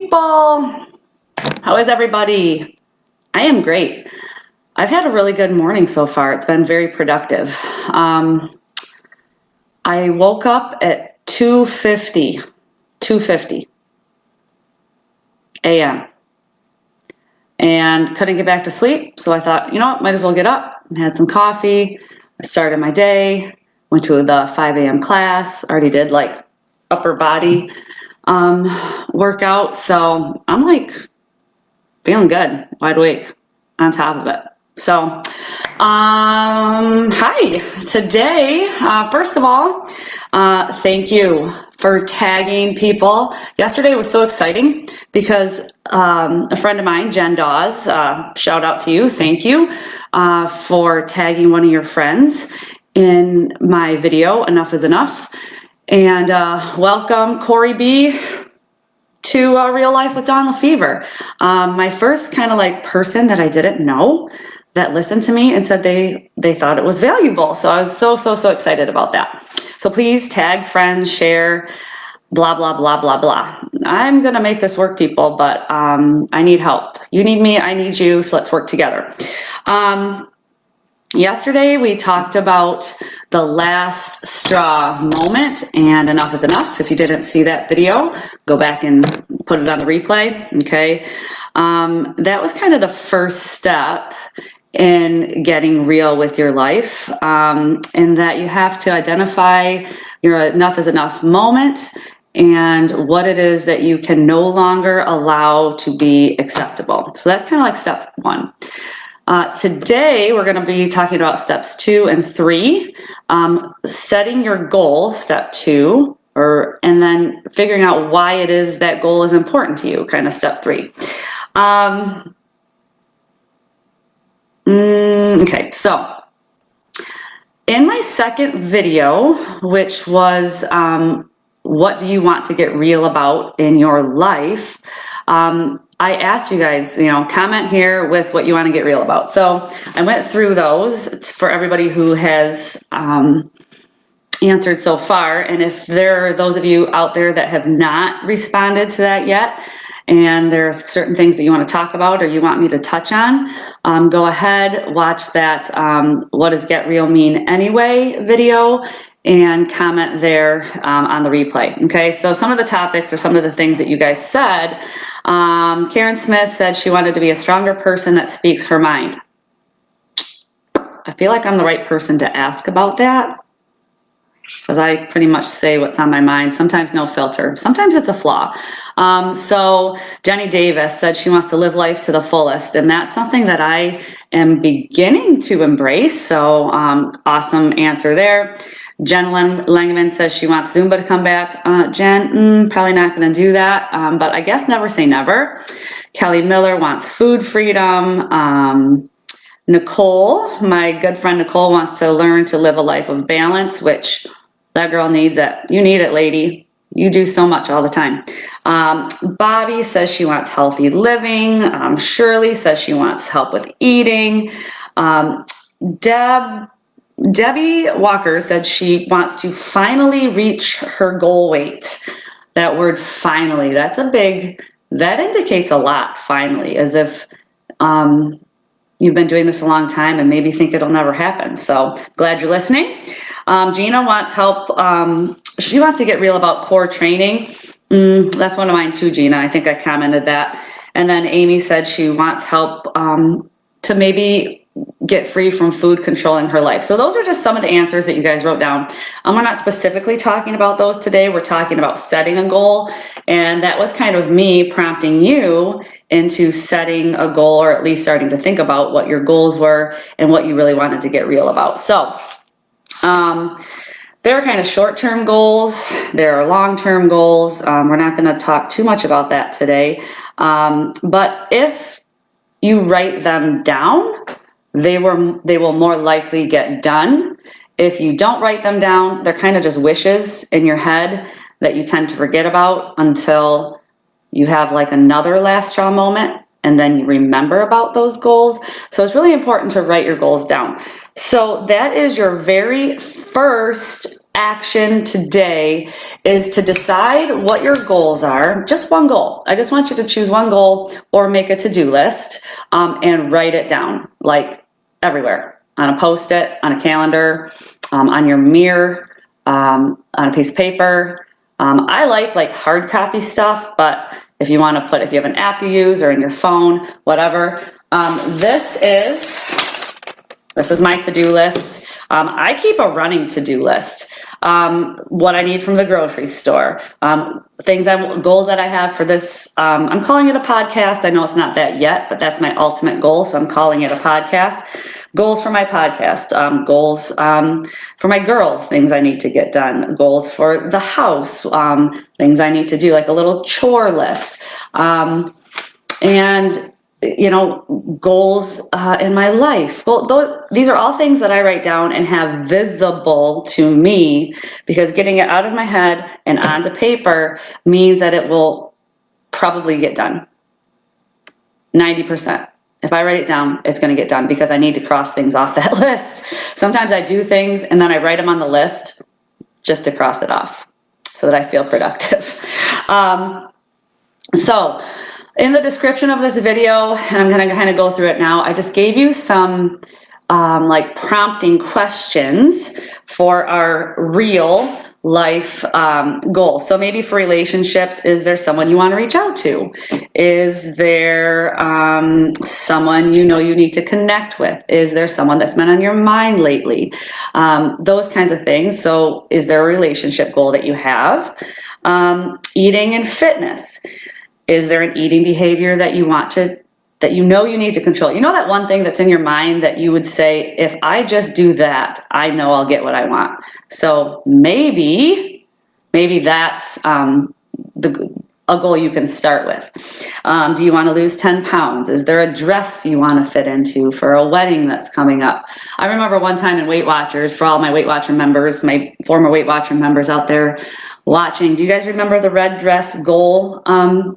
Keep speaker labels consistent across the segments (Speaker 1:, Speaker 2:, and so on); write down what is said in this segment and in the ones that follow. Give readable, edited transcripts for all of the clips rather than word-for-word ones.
Speaker 1: people. How is everybody? I am great. I've had a really good morning so far. It's been very productive. I woke up at 2:50 a.m. and couldn't get back to sleep. So I thought, you know what, might as well get up. I had some coffee. I started my day, went to the 5 a.m. class, already did like upper body workout. So I'm like feeling good, wide awake, on top of it. So, hi, today, first of all, thank you for tagging people. Yesterday was so exciting because a friend of mine, Jen Dawes, shout out to you, thank you for tagging one of your friends in my video, Enough is Enough. And welcome, Corey B., to Real Life with Dawn Lefevre. My first kind of like person that I didn't know that listened to me and said they thought it was valuable. So I was so excited about that. So please tag friends, share, blah, blah, blah, blah, blah. I'm going to make this work, people, but I need help. You need me, I need you, so let's work together. Yesterday, we talked about the last straw moment and Enough is Enough. If you didn't see that video, go back and put it on the replay, okay? That was kind of the first step in getting real with your life, in that you have to identify your Enough is Enough moment and what it is that you can no longer allow to be acceptable. So that's kind of like step one. Today, we're going to be talking about steps 2 and 3, setting your goal, step 2, and then figuring out why it is that goal is important to you, kind of step 3. Okay, so in my second video, which was what do you want to get real about in your life, I asked you guys, comment here with what you want to get real about. So I went through those for everybody who has answered so far. And if there are those of you out there that have not responded to that yet, and there are certain things that you want to talk about or you want me to touch on, go ahead, watch that What Does Get Real Mean Anyway video, and comment there on the replay. Okay, so some of the topics or some of the things that you guys said, Karen Smith said she wanted to be a stronger person that speaks her mind. I feel like I'm the right person to ask about that, because I pretty much say what's on my mind, sometimes no filter, sometimes it's a flaw. So Jenny Davis said she wants to live life to the fullest, and that's something that I am beginning to embrace, so awesome answer there. Jen Langman says she wants Zumba to come back. Jen, probably not going to do that, but I guess never say never. Kelly Miller wants food freedom. Nicole, my good friend Nicole, wants to learn to live a life of balance, which that girl needs it. You need it, lady. You do so much all the time. Bobby says she wants healthy living. Shirley says she wants help with eating. Debbie Walker said she wants to finally reach her goal weight. That word finally, that indicates a lot, finally, as if you've been doing this a long time and maybe think it'll never happen. So glad you're listening. Gina wants help. She wants to get real about core training. That's one of mine too, Gina. I think I commented that. And then Amy said she wants help to maybe get free from food controlling her life. So those are just some of the answers that you guys wrote down. We're not specifically talking about those today. We're talking about setting a goal. And that was kind of me prompting you into setting a goal, or at least starting to think about what your goals were and what you really wanted to get real about. So there are kind of short-term goals. There are long-term goals. We're not going to talk too much about that today. But if you write them down, they will more likely get done. If you don't write them down, they're kind of just wishes in your head that you tend to forget about until you have like another last straw moment, and then you remember about those goals. So it's really important to write your goals down. So that is your very first action today is to decide what your goals are. Just one goal. I just want you to choose one goal or make a to-do list and write it down, like everywhere, on a Post-it, on a calendar, on your mirror, on a piece of paper. I like hard copy stuff, but if you want to if you have an app you use or in your phone, whatever. This is my to-do list. I keep a running to-do list. What I need from the grocery store, goals that I have for this. I'm calling it a podcast. I know it's not that yet, but that's my ultimate goal. So I'm calling it a podcast. Goals for my podcast, goals for my girls, things I need to get done, goals for the house, things I need to do, like a little chore list. And goals in my life. Well, these are all things that I write down and have visible to me, because getting it out of my head and onto paper means that it will probably get done. 90%. If I write it down, it's going to get done, because I need to cross things off that list. Sometimes I do things and then I write them on the list just to cross it off so that I feel productive. So in the description of this video, and I'm going to kind of go through it now, I just gave you some like prompting questions for our real life goals. So maybe for relationships, is there someone you want to reach out to? Is there someone you need to connect with? Is there someone that's been on your mind lately? Those kinds of things. So is there a relationship goal that you have? Eating and fitness. Is there an eating behavior that you need to control? That one thing that's in your mind that you would say, if I just do that, I know I'll get what I want. So maybe that's a goal you can start with. Do you want to lose 10 pounds? Is there a dress you want to fit into for a wedding that's coming up? I remember one time in Weight Watchers, for all my Weight Watcher members, my former Weight Watcher members out there watching, do you guys remember the red dress goal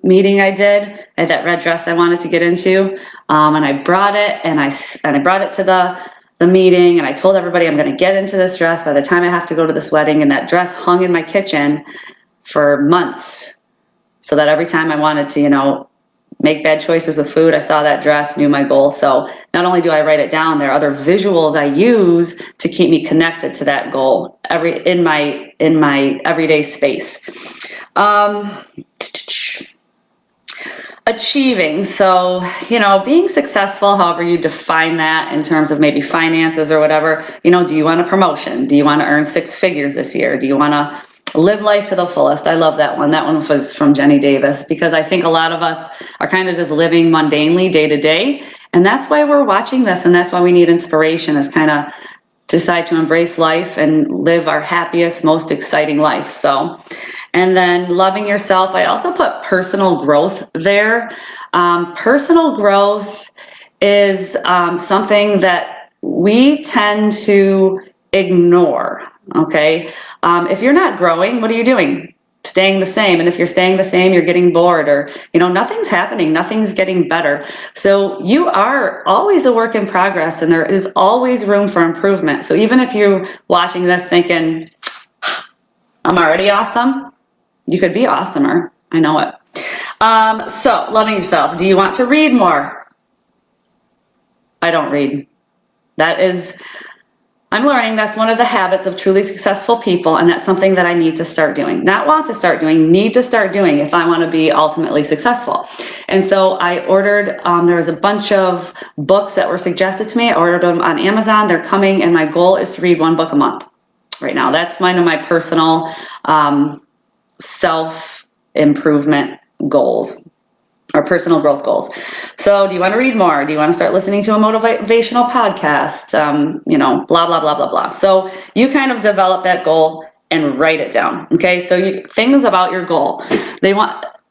Speaker 1: meeting I did? I had that red dress I wanted to get into, and I brought it, and I brought it to the meeting, and I told everybody I'm going to get into this dress by the time I have to go to this wedding, and that dress hung in my kitchen for months, so that every time I wanted to, make bad choices with food, I saw that dress, knew my goal. So not only do I write it down, there are other visuals I use to keep me connected to that goal in my everyday space. Achieving. So, being successful, however you define that in terms of maybe finances or whatever, do you want a promotion? Do you want to earn 6 figures this year? Do you want to live life to the fullest? I love that one. That one was from Jenny Davis, because I think a lot of us are kind of just living mundanely day to day. And that's why we're watching this. And that's why we need inspiration, is kind of decide to embrace life and live our happiest, most exciting life. So, and then loving yourself. I also put personal growth there. Personal growth is something that we tend to ignore. Okay. If you're not growing, what are you doing? Staying the same. And if you're staying the same, you're getting bored, or, nothing's happening, nothing's getting better. So you are always a work in progress, and there is always room for improvement. So even if you're watching this thinking, I'm already awesome, you could be awesomer. I know it. So loving yourself. Do you want to read more? I don't read. I'm learning that's one of the habits of truly successful people, and that's something that I need to start doing. Not want to start doing, need to start doing if I want to be ultimately successful. And so I ordered, there was a bunch of books that were suggested to me. I ordered them on Amazon. They're coming, and my goal is to read 1 book a month right now. That's one of my personal self-improvement goals, or personal growth goals. So do you want to read more? Do you want to start listening to a motivational podcast? Blah, blah, blah, blah, blah. So you kind of develop that goal and write it down. Okay. So things about your goal,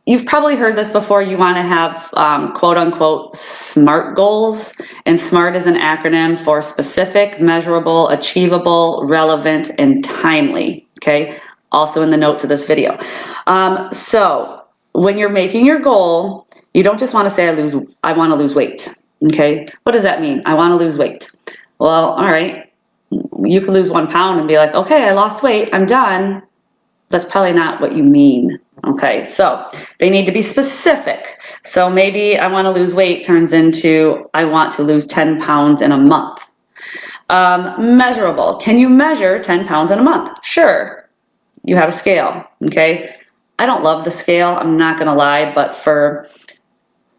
Speaker 1: you've probably heard this before. You want to have quote unquote SMART goals, and SMART is an acronym for specific, measurable, achievable, relevant, and timely. Okay. Also in the notes of this video. So when you're making your goal, you don't just want to say, I want to lose weight. Okay. What does that mean? I want to lose weight. Well, all right. you could lose 1 pound and be like, okay, I lost weight, I'm done. That's probably not what you mean. Okay, so they need to be specific. So maybe I want to lose weight turns into I want to lose 10 pounds in a month. Measurable. Can you measure 10 pounds in a month? Sure. You have a scale. Okay. I don't love the scale, I'm not going to lie, but for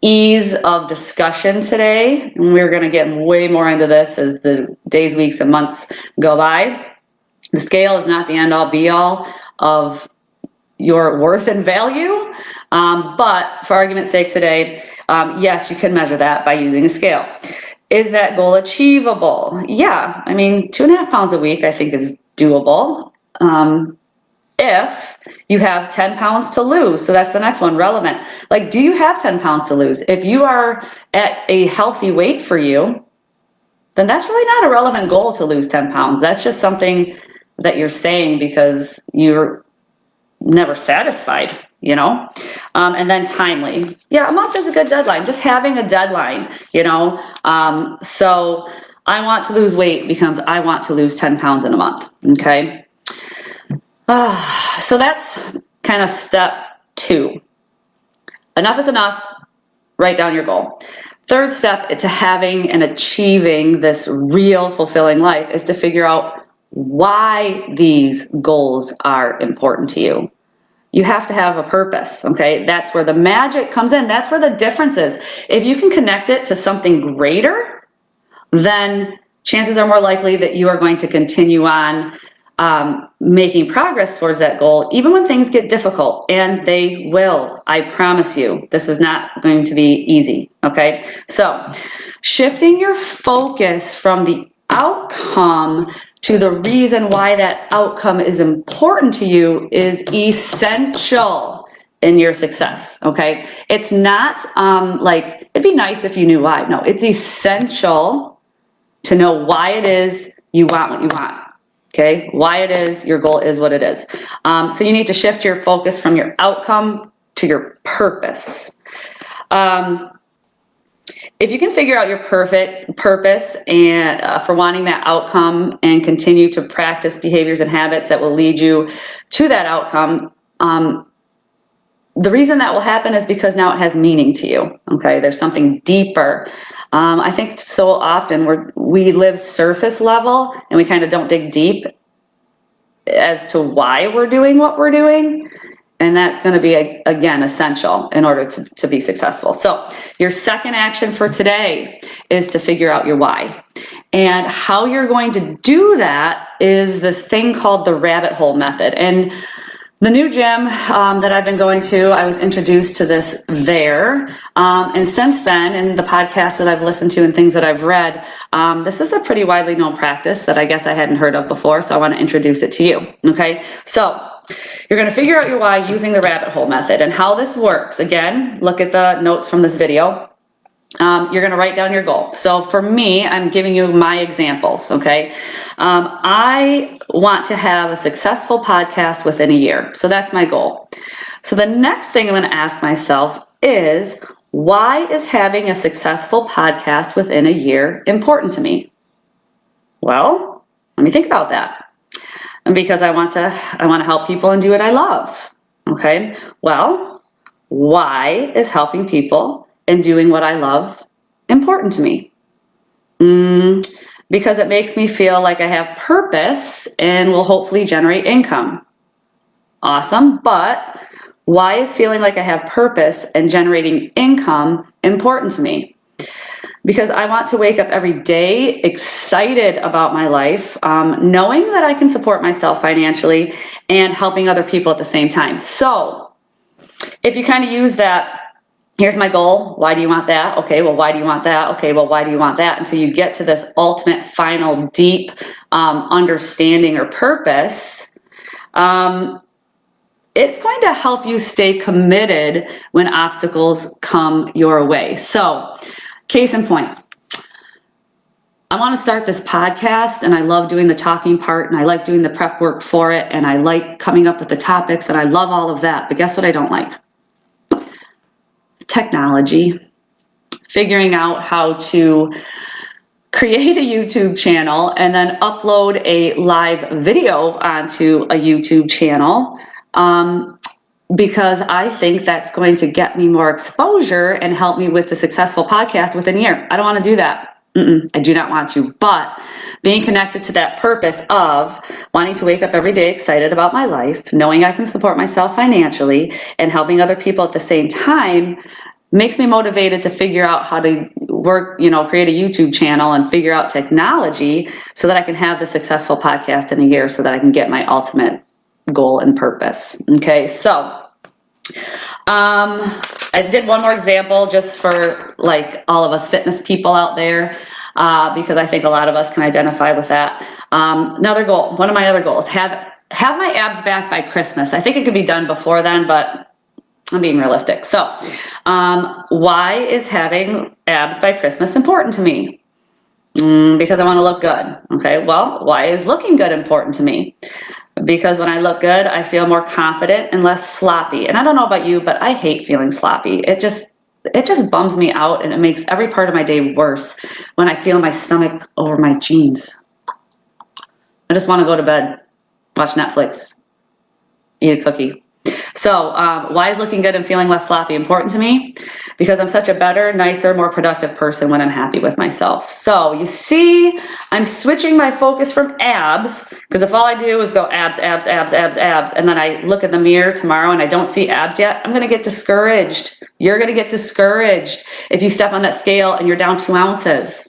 Speaker 1: ease of discussion today, and we're going to get way more into this as the days, weeks, and months go by. The scale is not the end-all be-all of your worth and value, but for argument's sake today, yes, you can measure that by using a scale. Is that goal achievable? Yeah, I mean, 2.5 pounds a week I think is doable. If you have 10 pounds to lose, so that's the next one, relevant. Like, do you have 10 pounds to lose? If you are at a healthy weight for you, then that's really not a relevant goal to lose 10 pounds. That's just something that you're saying because you're never satisfied, you know? And then timely. Yeah, a month is a good deadline. Just having a deadline, you know? So I want to lose weight becomes I want to lose 10 pounds in a month, okay? So that's kind of step 2. Enough is enough. Write down your goal. Third step to having and achieving this real fulfilling life is to figure out why these goals are important to you. You have to have a purpose, okay? That's where the magic comes in. That's where the difference is. If you can connect it to something greater, then chances are more likely that you are going to continue on making progress towards that goal, even when things get difficult, and they will. I promise you, this is not going to be easy, okay? So shifting your focus from the outcome to the reason why that outcome is important to you is essential in your success, okay? It's not like, it'd be nice if you knew why. No, it's essential to know why it is you want what you want. Okay, why it is your goal is what it is. So you need to shift your focus from your outcome to your purpose. If you can figure out your perfect purpose and for wanting that outcome and continue to practice behaviors and habits that will lead you to that outcome, the reason that will happen is because now it has meaning to you. Okay, there's something deeper. I think so often we live surface level and we kind of don't dig deep as to why we're doing what we're doing. And that's going to be, again, essential in order to be successful. So your second action for today is to figure out your why. And how you're going to do that is this thing called the rabbit hole method. And the new gym that I've been going to, I was introduced to this there. And since then, in the podcasts that I've listened to and things that I've read, this is a pretty widely known practice that I guess I hadn't heard of before, so I want to introduce it to you, okay? So you're going to figure out your why using the rabbit hole method. And how this works, again, look at the notes from this video. You're going to write down your goal. So for me, I'm giving you my examples, okay? I want to have a successful podcast within a year. So that's my goal. So the next thing I'm going to ask myself is, why is having a successful podcast within a year important to me? Well, let me think about that. And because I want to help people and do what I love, okay? Well, why is helping people and doing what I love important to me? Because it makes me feel like I have purpose and will hopefully generate income. Awesome, but why is feeling like I have purpose and generating income important to me? Because I want to wake up every day excited about my life, knowing that I can support myself financially and helping other people at the same time. So if you kind of use that, here's my goal. Why do you want that? Okay, well, why do you want that? Okay, well, why do you want that? Until you get to this ultimate, final, deep understanding or purpose, it's going to help you stay committed when obstacles come your way. So, case in point, I want to start this podcast and I love doing the talking part and I like doing the prep work for it and I like coming up with the topics and I love all of that. But guess what I don't like? Technology. Figuring out how to create a YouTube channel and then upload a live video onto a YouTube channel, because I think that's going to get me more exposure and help me with the successful podcast within a year. I don't want to do that. I do not want to, but being connected to that purpose of wanting to wake up every day excited about my life, knowing I can support myself financially, and helping other people at the same time makes me motivated to figure out how to work, create a YouTube channel and figure out technology so that I can have the successful podcast in a year so that I can get my ultimate goal and purpose. Okay, so I did one more example just for like all of us fitness people out there, because I think a lot of us can identify with that. Another goal, one of my other goals, have my abs back by Christmas. I think it could be done before then, but I'm being realistic. So why is having abs by Christmas important to me? Because I want to look good. Okay, well, why is looking good important to me? Because when I look good, I feel more confident and less sloppy. And I don't know about you, but I hate feeling sloppy. It just bums me out, and it makes every part of my day worse when I feel my stomach over my jeans. I just want to go to bed, watch Netflix, eat a cookie. So why is looking good and feeling less sloppy important to me? Because I'm such a better, nicer, more productive person when I'm happy with myself. So you see, I'm switching my focus from abs, because if all I do is go abs, abs, abs, abs, abs, and then I look in the mirror tomorrow and I don't see abs yet, I'm going to get discouraged. You're going to get discouraged if you step on that scale and you're down 2 ounces.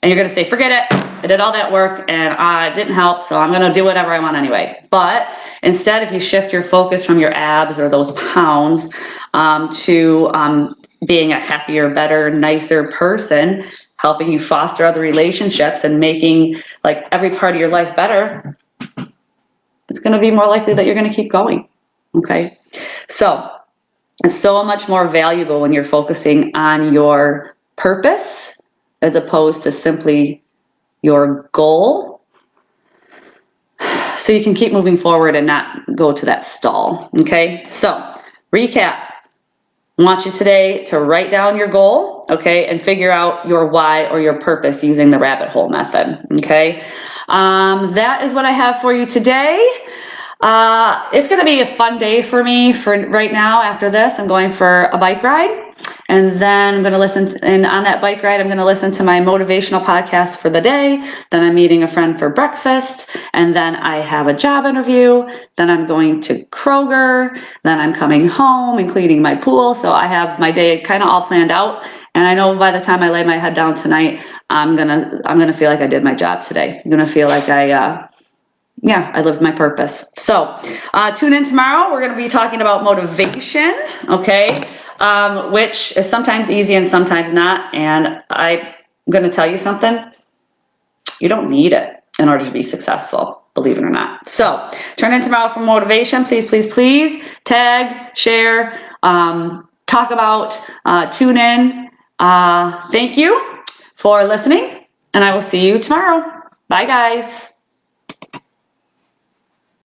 Speaker 1: And you're going to say, forget it. I did all that work and it didn't help, so I'm going to do whatever I want anyway. But instead, if you shift your focus from your abs or those pounds to being a happier, better, nicer person, helping you foster other relationships and making like every part of your life better, it's going to be more likely that you're going to keep going. Okay? So it's so much more valuable when you're focusing on your purpose as opposed to simply your goal, so you can keep moving forward and not go to that stall. Okay, so recap. I want you today to write down your goal, okay, and figure out your why or your purpose using the rabbit hole method. Okay, that is what I have for you today. It's going to be a fun day for me for right now. After this, I'm going for a bike ride. And then I'm going to and on that bike ride, I'm going to listen to my motivational podcast for the day. Then I'm meeting a friend for breakfast. And then I have a job interview. Then I'm going to Kroger. Then I'm coming home and cleaning my pool. So I have my day kind of all planned out. And I know by the time I lay my head down tonight, I'm going to feel like I did my job today. I'm going to feel like I lived my purpose. So tune in tomorrow. We're going to be talking about motivation, okay, which is sometimes easy and sometimes not. And I'm going to tell you something. You don't need it in order to be successful, believe it or not. So turn in tomorrow for motivation. Please, please, please tag, share, talk about, tune in. Thank you for listening, and I will see you tomorrow. Bye, guys.